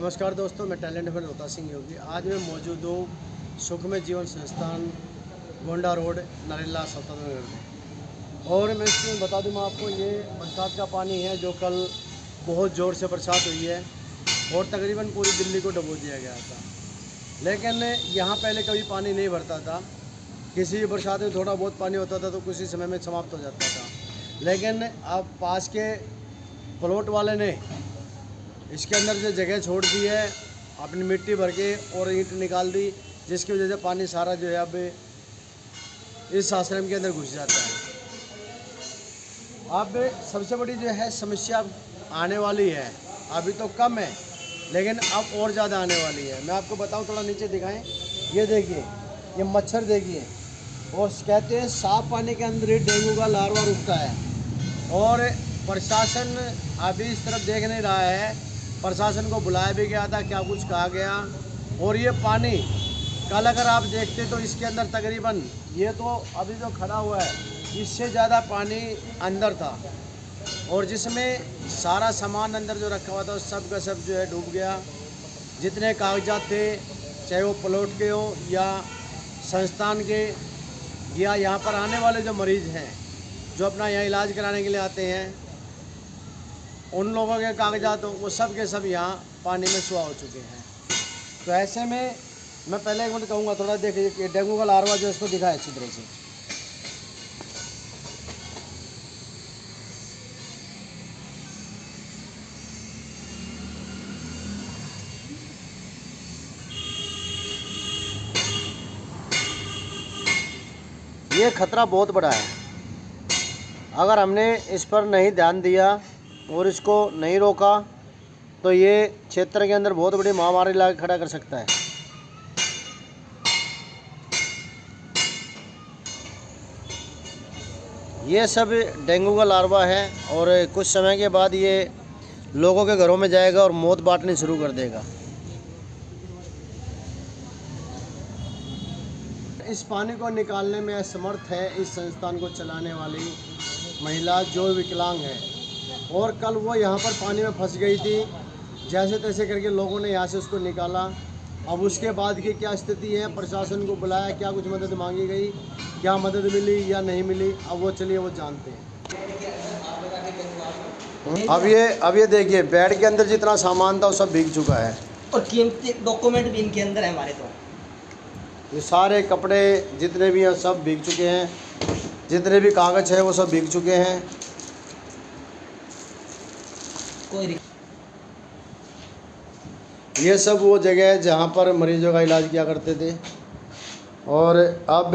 नमस्कार दोस्तों, मैं टैलेंट फैन रोहता सिंह योगी। आज मैं मौजूद हूँ सुखमय जीवन संस्थान गोंडा रोड नरेला स्वतंत्र नगर में। और मैं इसमें बता दूँ आपको, ये बरसात का पानी है जो कल बहुत ज़ोर से बरसात हुई है और तकरीबन पूरी दिल्ली को डुबो दिया गया था। लेकिन यहाँ पहले कभी पानी नहीं भरता था। किसी भी बरसात में थोड़ा बहुत पानी होता था तो कुछ ही समय में समाप्त हो जाता था। लेकिन अब पास के प्लॉट वाले ने इसके अंदर जो जगह छोड़ दी है, अपनी मिट्टी भर के और ईंट निकाल दी, जिसकी वजह से पानी सारा जो है अब इस आश्रम के अंदर घुस जाता है। अब सबसे बड़ी जो है समस्या आने वाली है, अभी तो कम है लेकिन अब और ज़्यादा आने वाली है। मैं आपको बताऊं, थोड़ा नीचे दिखाएं, ये देखिए, ये मच्छर देखिए, और कहते हैं साफ पानी के अंदर ही डेंगू का लार्वा रुकता है। और प्रशासन अभी इस तरफ देख नहीं रहा है। प्रशासन को बुलाया भी गया था, क्या कुछ कहा गया। और ये पानी कल अगर आप देखते तो इसके अंदर तकरीबन, ये तो अभी जो खड़ा हुआ है इससे ज़्यादा पानी अंदर था, और जिसमें सारा सामान अंदर जो रखा हुआ था सब का सब जो है डूब गया। जितने कागजात थे, चाहे वो प्लॉट के हो या संस्थान के या यहाँ पर आने वाले जो मरीज़ हैं जो अपना यहाँ इलाज कराने के लिए आते हैं, उन लोगों के कागजात वो सब के सब यहाँ पानी में सुहा हो चुके हैं। तो ऐसे में मैं पहले एक मिनट कहूँगा, थोड़ा देखिए कि डेंगू का लार्वा जो इसको दिखाए अच्छी तरह से। ये खतरा बहुत बड़ा है। अगर हमने इस पर नहीं ध्यान दिया और इसको नहीं रोका तो ये क्षेत्र के अंदर बहुत बड़ी महामारी ला के खड़ा कर सकता है। ये सब डेंगू का लार्वा है और कुछ समय के बाद ये लोगों के घरों में जाएगा और मौत बांटनी शुरू कर देगा। इस पानी को निकालने में असमर्थ है इस संस्थान को चलाने वाली महिला जो विकलांग है, और कल वो यहाँ पर पानी में फंस गई थी। जैसे तैसे करके लोगों ने यहाँ से उसको निकाला। अब उसके बाद की क्या स्थिति है, प्रशासन को बुलाया, क्या कुछ मदद मांगी गई, क्या मदद मिली या नहीं मिली, अब वो चलिए वो जानते हैं। अब ये देखिए, बेड के अंदर जितना सामान था वो सब भीग चुका है और कीमती डॉक्यूमेंट भी इनके अंदर है हमारे। तो ये सारे कपड़े जितने भी हैं सब भीग चुके हैं, जितने भी कागज़ है वो सब भीग चुके हैं। ये सब वो जगह है जहाँ पर मरीजों का इलाज किया करते थे, और अब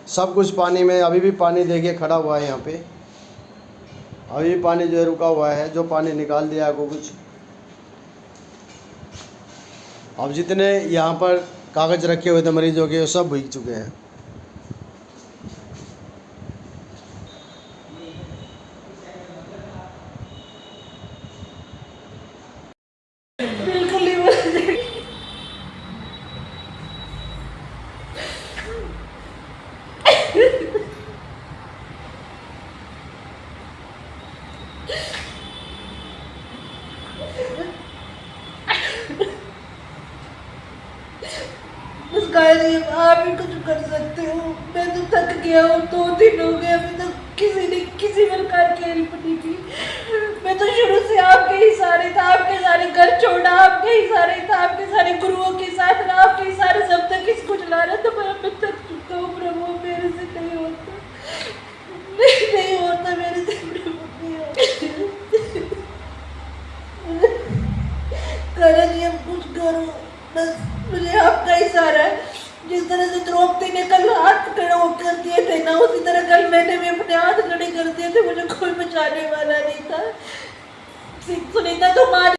सब कुछ पानी में। अभी भी पानी देखिए खड़ा हुआ है यहाँ पे, अभी भी पानी जो है रुका हुआ है, जो पानी निकाल दिया है को कुछ। अब जितने यहाँ पर कागज़ रखे हुए थे मरीजों के वो सब भीग चुके हैं। बिल्कुल ही बस गाइस, आप ही कुछ कर सकते हो। मैं तो थक गया हूँ, 2 दिन हो गए अभी तक किसी ने किसी प्रकार की हेल्प नहीं की। मैं तो शुरू से आपके ही सहारे था, आपके सारे घर छोड़ा, आपके ही सहारे था, आपके सारे गुरुओं के साथ रहा, आपके ही सारे सब तक इसको चला रहा था। पर मैं थक चुका हूँ प्रभु, मेरे से नहीं होता, नहीं होता मेरे से प्रभु, नहीं होता। करो जी, अब कुछ करो, बस मुझे आपका ही सहारा है। जिस तरह से द्रौपदी ने कल हाथ खड़े कर दिए थे ना, उसी तरह कल मैंने भी अपने हाथ खड़े कर दिए थे। मुझे कोई बचाने वाला नहीं था। सुनीता तो मार।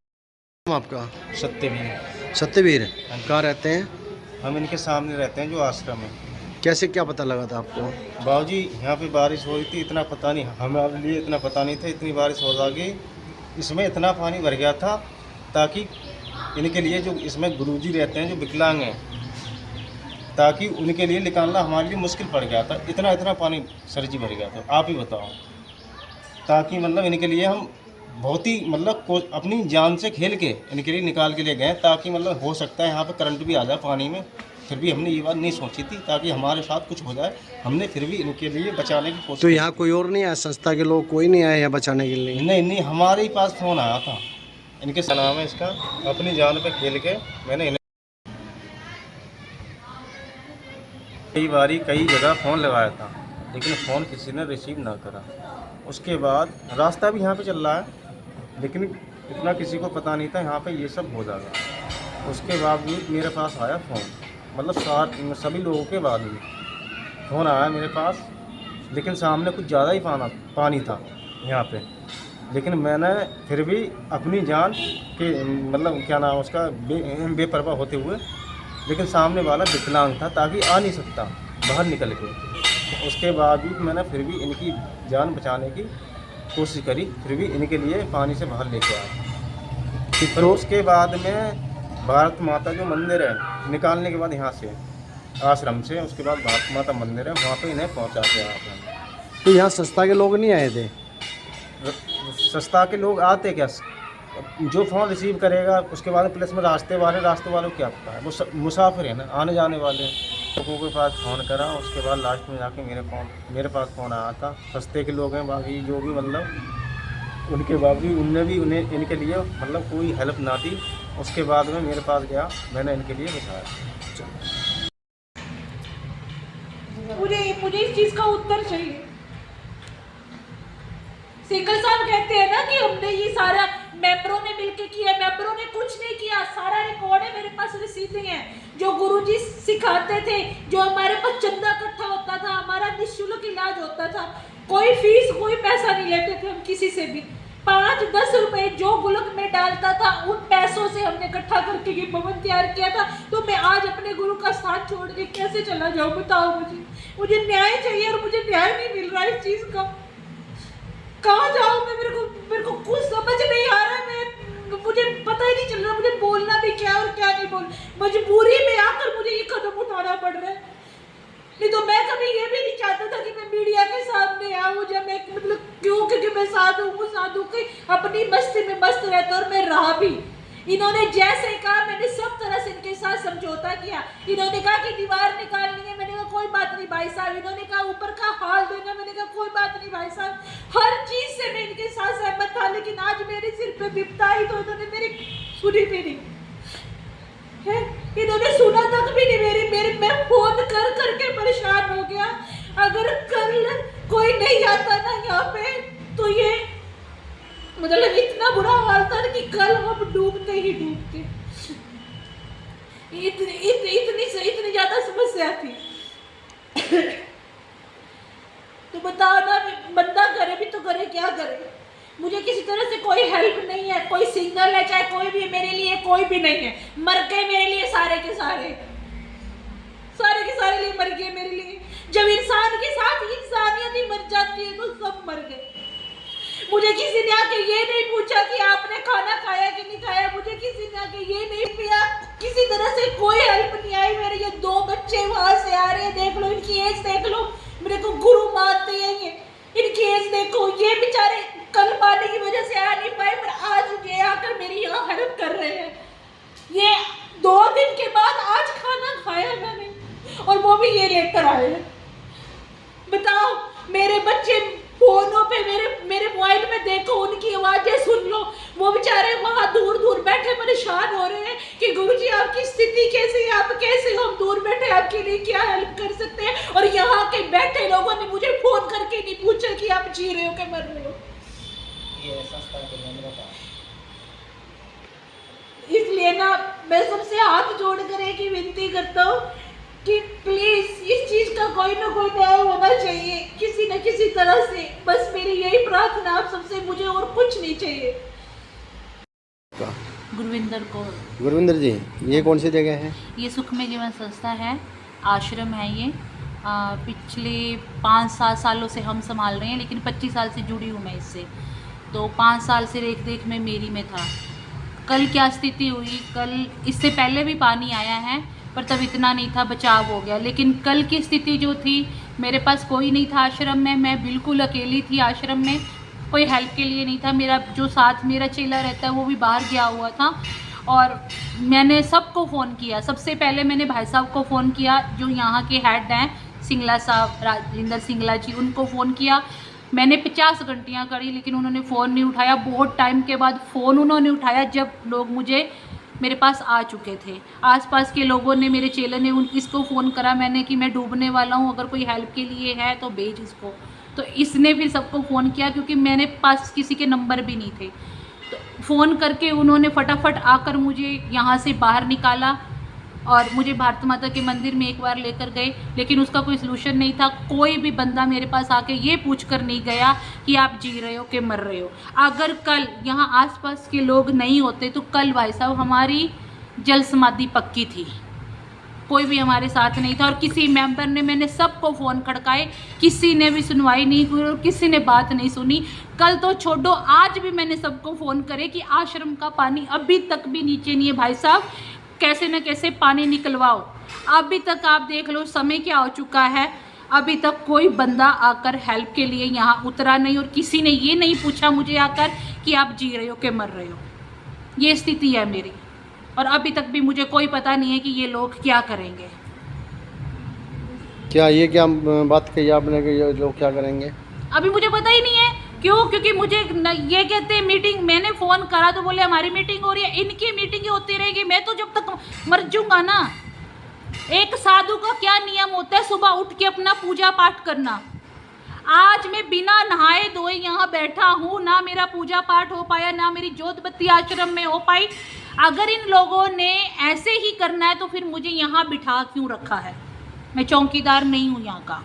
आपका सत्यवीर। सत्यवीर कहाँ रहते हैं? हम इनके सामने रहते हैं जो आश्रम है। कैसे, क्या पता लगा था आपको? बाबूजी, यहाँ पे बारिश हुई थी, इतना पता नहीं, हमारे लिए इतना पता नहीं था, इतनी बारिश हो जाएगी। इसमें इतना पानी भर गया था ताकि इनके लिए जो इसमें गुरुजी रहते हैं जो विकलांग हैं, ताकि उनके लिए निकालना हमारे लिए मुश्किल पड़ गया था। इतना इतना पानी सर जी भर गया था, आप ही बताओ। ताकि मतलब इनके लिए हम बहुत ही मतलब अपनी जान से खेल के इनके लिए निकाल के ले गए, ताकि मतलब हो सकता है यहाँ पे करंट भी आ जाए पानी में। फिर भी हमने ये बात नहीं सोची थी ताकि हमारे साथ कुछ हो जाए, हमने फिर भी इनके लिए बचाने की कोशिश। तो यहाँ कोई और नहीं आया, संस्था के लोग कोई नहीं आए यहाँ बचाने के लिए? नहीं, हमारे ही पास फ़ोन आया था। इनके नाम है इसका, अपनी जान पे खेल के मैंने इन्हें कई जगह फ़ोन लगाया था, लेकिन फ़ोन किसी ने रिसीव ना करा। उसके बाद रास्ता भी यहाँ पे चल रहा है, लेकिन इतना किसी को पता नहीं था यहाँ पे ये सब हो जाएगा। उसके बावजूद मेरे पास आया फ़ोन, मतलब सभी लोगों के बाद भी फ़ोन आया मेरे पास, लेकिन सामने कुछ ज़्यादा ही पानी था यहाँ पे। लेकिन मैंने फिर भी अपनी जान के मतलब क्या नाम उसका बेपरवाह होते हुए, लेकिन सामने वाला विकलांग था ताकि आ नहीं सकता बाहर निकल के। उसके बावजूद मैंने फिर भी इनकी जान बचाने की कोशिश करी, फिर भी इनके लिए पानी से बाहर लेके आया। फिर उसके बाद में भारत माता जो मंदिर है, निकालने के बाद यहाँ से आश्रम से, उसके बाद भारत माता मंदिर है, वहाँ पे इन्हें पहुँचा के आया। तो यहाँ संस्था के लोग नहीं आए थे? संस्था के लोग आते क्या, जो फ़ोन रिसीव करेगा उसके बाद प्लस में रास्ते वालों को क्या पता है, वो मुसाफिर है ना, आने जाने वाले हैं। लोगों के पास फ़ोन करा, उसके बाद लास्ट में जाके मेरे पास फ़ोन आया था। सस्ते के लोग हैं बाकी जो भी, मतलब उनके बावजूद उन्हें इनके लिए मतलब कोई हेल्प ना दी। उसके बाद में मेरे पास गया, मैंने इनके लिए बचाया। मुझे इस चीज़ का उत्तर चाहिए। सिंगल साहब कहते हैं ना कि हमने ये सारा मेंबरों ने मिलके किया, मेंबरों ने कुछ नहीं किया। सारा रिकॉर्ड है मेरे पास, रसीदें हैं जो गुरुजी सिखाते थे, जो हमारे पास चंदा इकट्ठा होता था, हमारा निःशुल्क इलाज होता था, कोई फीस कोई पैसा नहीं लेते थे हम किसी से भी। 5-10 रुपए जो गुल्लक में डालता था, उन पैसों से हमने इकट्ठा करके ये भवन तैयार किया था। तो मैं आज अपने गुरु का साथ छोड़ के कैसे चला जाऊँ, बताओ मुझे न्याय चाहिए और मुझे न्याय नहीं मिल रहा इस चीज़ का। कहाँ जाऊँ मैं, मेरे को कुछ समझ नहीं आ रहा है। मुझे पता ही नहीं चल रहा मुझे बोलना भी क्या और क्या नहीं बोल। मजबूरी में आकर मुझे ये कदम उठाना पड़ रहा है, नहीं तो मैं कभी ये भी नहीं चाहता था कि मैं मीडिया के सामने आऊँ। जब मैं मतलब क्योंकि मैं साधु की अपनी मस्ती में मस्त रहता और मैं रहा भी। इन्होंने जैसे कहा मैंने सब तरह से इनके साथ समझौता किया। इन्होंने कहा कि दीवार निकालनी है, मैंने कहा कोई बात नहीं भाई साहब। इन्होंने कहा ऊपर का हाल देना, मैंने कहा कोई बात नहीं भाई साहब। हर चीज से मैं इनके साथ सहमत था, लेकिन आज मेरे सिर पे विपदा आई तो इन्होंने मेरी सुनी भी नहीं है। इन्होंने सुना तक भी नहीं मेरी मैं फोन कर करके परेशान हो गया। अगर कल कोई नहीं आता ना यहाँ पे तो ये मतलब इतना बुरा हाल था कि कल हम डूबते ही डूबते। इतनी ज्यादा समस्या थी। तो बताओ ना, बंदा करे भी तो करे क्या करे। मुझे किसी तरह से कोई हेल्प नहीं है, कोई सिंगल है चाहे कोई भी, मेरे लिए कोई भी नहीं है। मर गए मेरे लिए सारे के सारे लिए मर गए मेरे लिए। जब इंसान के साथ इंसानियत ही मर जाती है तो सब मर गए। मुझे किसी ने आके ये नहीं पूछा कि आपने खाना खाया कि नहीं खाया, मुझे किसी ने आके ये नहीं पिया, किसी तरह से कोई हेल्प नहीं आई। मेरे ये 2 बच्चे वहां से आ रहे हैं, देख लो इनकी एज देख लो, मेरे को गुरु मानते हैं ये, इनकी एज देखो। ये बेचारे कल पानी की वजह से आ नहीं पाए, पर आज ये आकर मेरी यहाँ हेल्प कर रहे हैं। ये 2 दिन के बाद आज खाना खाया मैंने और वो भी ये लेकर आए हैं। बताओ, मेरे बच्चे फोनों पे मेरे मोबाइल में देखो, उनकी आवाजें सुन लो। वो बेचारे वहां दूर दूर बैठे परेशान हो रहे हैं कि गुरुजी आपकी स्थिति कैसी है, आप कैसे हो, हम दूर बैठे आपके लिए क्या हेल्प कर सकते हैं। और यहाँ के बैठे लोगों ने मुझे फोन करके नहीं पूछा कि आप जी रहे हो कि मर रहे हो। इसलिए ना मैं सबसे हाथ जोड़कर एक ही विनती करता हूँ कि प्लीज इस चीज का कोई ना कोई न्याय होना चाहिए किसी न किसी तरह से। बस मेरी यही प्रार्थना आप सबसे, मुझे और कुछ नहीं चाहिए। गुरविंदर कौर। गुरविंदर जी, ये कौन सी जगह है? ये सुखमय जीवन संस्था है, आश्रम है ये। पिछले 5-7 सालों से हम संभाल रहे हैं, लेकिन 25 साल से जुड़ी हूँ मैं इससे। तो 5 साल से रेख देख में मेरी में था। कल क्या स्थिति हुई, कल इससे पहले भी पानी आया है पर तब इतना नहीं था, बचाव हो गया। लेकिन कल की स्थिति जो थी, मेरे पास कोई नहीं था आश्रम में, मैं बिल्कुल अकेली थी आश्रम में। कोई हेल्प के लिए नहीं था। मेरा जो साथ मेरा चेला रहता है वो भी बाहर गया हुआ था। और मैंने सबको फ़ोन किया। सबसे पहले मैंने भाई साहब को फ़ोन किया जो यहाँ के हेड हैं, सिंगला साहब, राजेंद्र सिंगला जी, उनको फ़ोन किया। मैंने 50 घंटियाँ करी लेकिन उन्होंने फ़ोन नहीं उठाया। बहुत टाइम के बाद फ़ोन उन्होंने उठाया जब लोग मेरे पास आ चुके थे। आसपास के लोगों ने, मेरे चेले ने इसको फ़ोन करा मैंने कि मैं डूबने वाला हूँ, अगर कोई हेल्प के लिए है तो भेज इसको। तो इसने फिर सबको फ़ोन किया क्योंकि मेरे पास किसी के नंबर भी नहीं थे। तो फ़ोन करके उन्होंने फटाफट आकर मुझे यहाँ से बाहर निकाला और मुझे भारत माता के मंदिर में एक बार लेकर गए, लेकिन उसका कोई सलूशन नहीं था। कोई भी बंदा मेरे पास आके ये पूछ कर नहीं गया कि आप जी रहे हो कि मर रहे हो। अगर कल यहाँ आसपास के लोग नहीं होते तो कल भाई साहब हमारी जल समाधि पक्की थी। कोई भी हमारे साथ नहीं था और किसी मेंबर ने, मैंने सबको फ़ोन खड़काए, किसी ने भी सुनवाई नहीं की और किसी ने बात नहीं सुनी। कल तो छोड़ो, आज भी मैंने सबको फ़ोन करे कि आश्रम का पानी अभी तक भी नीचे नहीं है भाई साहब, कैसे न कैसे पानी निकलवाओ। अभी तक आप देख लो समय क्या हो चुका है, अभी तक कोई बंदा आकर हेल्प के लिए यहाँ उतरा नहीं और किसी ने ये नहीं पूछा मुझे आकर कि आप जी रहे हो कि मर रहे हो। ये स्थिति है मेरी और अभी तक भी मुझे कोई पता नहीं है कि ये लोग क्या करेंगे। ये क्या बात कही आपने कि ये लोग क्या करेंगे? अभी मुझे पता ही नहीं है क्यों, क्योंकि मुझे ये कहते हैं मीटिंग, मैंने फ़ोन करा तो बोले हमारी मीटिंग हो रही है। इनकी मीटिंग होती रहेगी, मैं तो जब तक मर जाऊंगा ना। एक साधु का क्या नियम होता है, सुबह उठ के अपना पूजा पाठ करना। आज मैं बिना नहाए धोए यहाँ बैठा हूँ, ना मेरा पूजा पाठ हो पाया, ना मेरी जोत बत्ती आश्रम में हो पाई। अगर इन लोगों ने ऐसे ही करना है तो फिर मुझे यहाँ बिठा क्यों रखा है? मैं चौकीदार नहीं हूँ यहाँ का।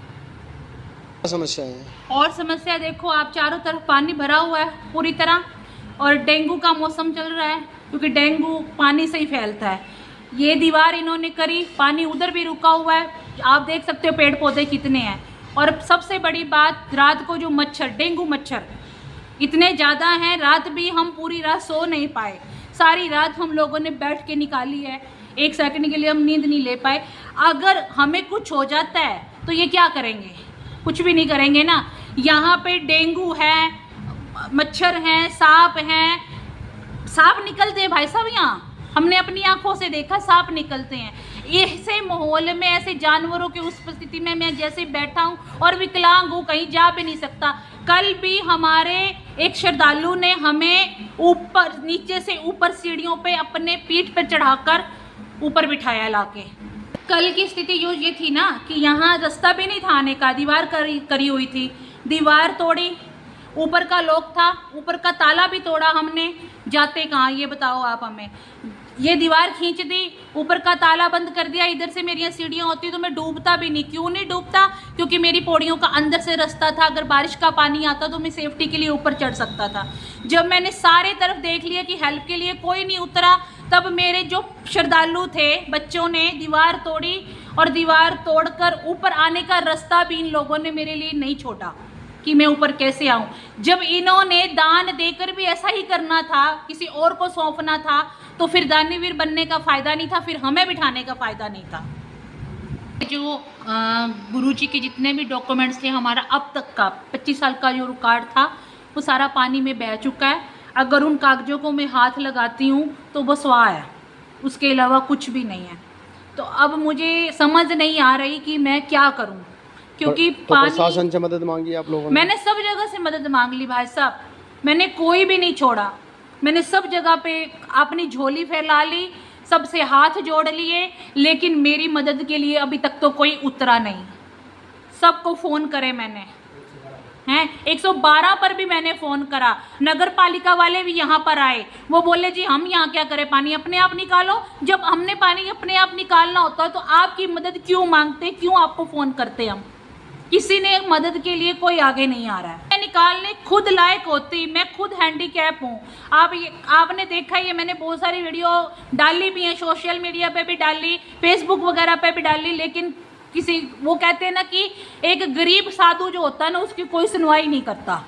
समस्या है और समस्या देखो, आप चारों तरफ पानी भरा हुआ है पूरी तरह और डेंगू का मौसम चल रहा है क्योंकि डेंगू पानी से ही फैलता है। ये दीवार इन्होंने करी, पानी उधर भी रुका हुआ है, आप देख सकते हो पेड़ पौधे कितने हैं। और सबसे बड़ी बात, रात को जो मच्छर, डेंगू मच्छर इतने ज़्यादा हैं, रात भी हम पूरी रात सो नहीं पाए। सारी रात हम लोगों ने बैठ के निकाली है, एक सेकंड के लिए हम नींद नहीं ले पाए। अगर हमें कुछ हो जाता है तो ये क्या करेंगे? कुछ भी नहीं करेंगे ना। यहाँ पे डेंगू है, मच्छर हैं, सांप हैं, सांप निकलते हैं भाई साहब। यहाँ हमने अपनी आंखों से देखा, सांप निकलते हैं। ऐसे माहौल में, ऐसे जानवरों की उस परिस्थिति में मैं जैसे बैठा हूँ और विकलांग हूँ, कहीं जा भी नहीं सकता। कल भी हमारे एक श्रद्धालु ने हमें ऊपर, नीचे से ऊपर सीढ़ियों पे अपने पीठ पर चढ़ाकर ऊपर बिठाया लाके। कल की स्थिति ये थी ना कि यहाँ रास्ता भी नहीं था आने का, दीवार करी हुई थी, दीवार तोड़ी, ऊपर का लॉक था, ऊपर का ताला भी तोड़ा हमने। जाते कहाँ ये बताओ आप हमें? ये दीवार खींच दी, ऊपर का ताला बंद कर दिया। इधर से मेरी सीढ़ियाँ होती तो मैं डूबता भी नहीं। क्यों नहीं डूबता? क्योंकि मेरी पौड़ियों का अंदर से रास्ता था, अगर बारिश का पानी आता तो मैं सेफ्टी के लिए ऊपर चढ़ सकता था। जब मैंने सारे तरफ देख लिया कि हेल्प के लिए कोई नहीं उतरा, तब मेरे जो श्रद्धालु थे बच्चों ने दीवार तोड़ी और दीवार तोड़कर ऊपर आने का रास्ता भी इन लोगों ने मेरे लिए नहीं छोड़ा कि मैं ऊपर कैसे आऊं। जब इन्होंने दान देकर भी ऐसा ही करना था, किसी और को सौंपना था, तो फिर दानवीर बनने का फ़ायदा नहीं था, फिर हमें बिठाने का फ़ायदा नहीं था। जो गुरुजी के जितने भी डॉक्यूमेंट्स थे, हमारा अब तक का 25 साल का जो रिकॉर्ड था वो सारा पानी में बह चुका है। अगर उन कागज़ों को मैं हाथ लगाती हूँ तो बस वाह है, उसके अलावा कुछ भी नहीं है। तो अब मुझे समझ नहीं आ रही कि मैं क्या करूँ, क्योंकि तो प्रशासन से मदद मांगी आप लोगों ने? मैंने सब जगह से मदद मांग ली भाई साहब, मैंने कोई भी नहीं छोड़ा। मैंने सब जगह पे अपनी झोली फैला ली, सबसे हाथ जोड़ लिए, लेकिन मेरी मदद के लिए अभी तक तो कोई उतरा नहीं। सबको फ़ोन करे मैंने, हैं 112 पर भी मैंने फ़ोन करा। नगर पालिका वाले भी यहाँ पर आए, वो बोले जी हम यहाँ क्या करें, पानी अपने आप निकालो। जब हमने पानी अपने आप निकालना होता है तो आपकी मदद क्यों मांगते, क्यों आपको फ़ोन करते हम? किसी ने मदद के लिए कोई आगे नहीं आ रहा है। मैं निकालने खुद लायक होती, मैं खुद हैंडीकैप हूँ। आपने देखा ही है, मैंने बहुत सारी वीडियो डाली भी हैं, सोशल मीडिया पे भी डाली, फेसबुक वगैरह पे भी डाली, लेकिन वो कहते हैं ना कि एक गरीब साधु जो होता है ना, उसकी कोई सुनवाई नहीं करता।